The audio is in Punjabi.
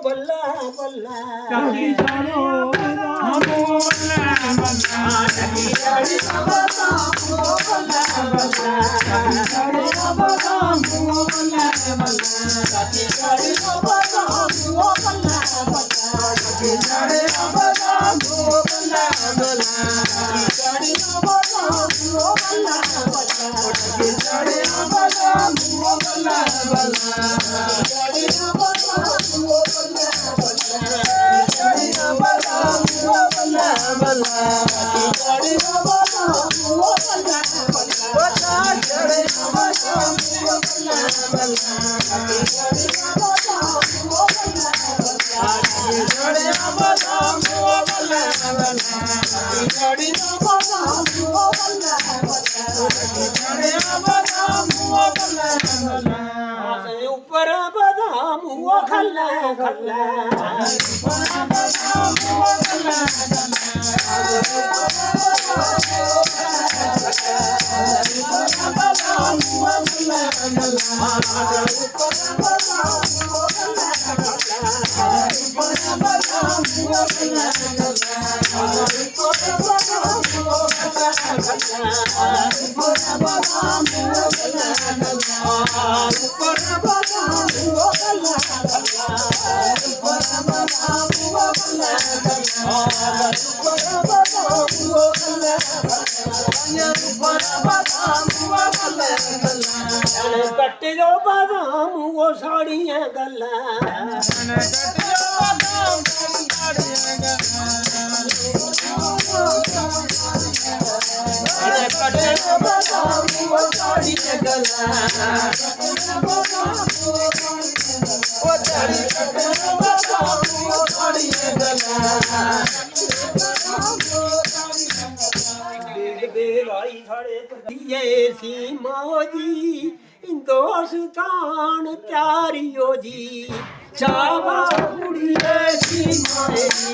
ਬੱਲਾ ਬੱਲਾ ਚਾਚੀ ਚੜੋ ਬਦਾਮ ਬੱਲਾ ਬੱਲਾ ਚਾਚੀ ਚੜੇ ਬਦਾਮ ਬੱਲਾ ਬੱਲਾ ਚਾਚੀ ਚੜੇ ਬਦਾਮ ਬੱਲਾ ਬੱਲਾ ਚਾਚੀ ਚੜੇ ਬਦਾਮ ਬੱਲਾ ਬੱਲਾ ਚਾਚੀ ਚੜੇ ਬਦਾਮ ਬੱਲਾ ਬੱਲਾ ਚੜੇ ਬਦਾਮ ਬੱਲਾ ਬੱਲਾ ਚਾਚੀ ਚੜੇ ਬਦਾਮ ਬੱਲਾ ਬੱਲਾ ਚੜੇ ਬਦਾਮ ਬੱਲਾ ਬੱਲਾ ਚੜੇ ਬਦਾਮ ਬੱਲਾ ਬੱਲਾ ਚੜੇ ਬਦਾਮ ਬੱਲਾ ਬੱਲਾ ਬੱਲਾ ਚੜੇ ਬਦਾਮ ਬੱਲਾ ਬੱਲਾ ਚੜੇ ਬਦਾਮ ਬੱਲਾ ਬੱਲਾ ਚੜੇ ਬਦਾਮ ਬੱਲਾ ਬੱਲਾ ਚੜੇ ਬਦਾਮ ਬੱਲਾ ਬੱਲਾ ਚੜੇ ਬਦਾਮ ਬੱਲਾ ਬੱਲਾ ਉੱਪਰ ਬਦਾਮ ਉਹ ਖੱਲਾ ਖੱਲਾ ਕੱਟੇ ਜੋ ਬਦਾਮ ਉਹ ਸਾੜੀਆਂ ਗੱਲਾਂ ਕੱਟੇ ਜੋ ਬਦਾਮ ਉਹ ਸਾੜੀਆਂ ਗੱਲਾਂ ਬੇਵਾਈ ਸਾਡੇ ਪਤੀਏ ਸੀ ਮੋਜੀ ਹਿੰਦੁਸਤਾਨ ਪਿਆਰਿਓ ਜੀ ਚਾਵਾ ਕੁੜੀਏ ਸੀ ਮਾਏ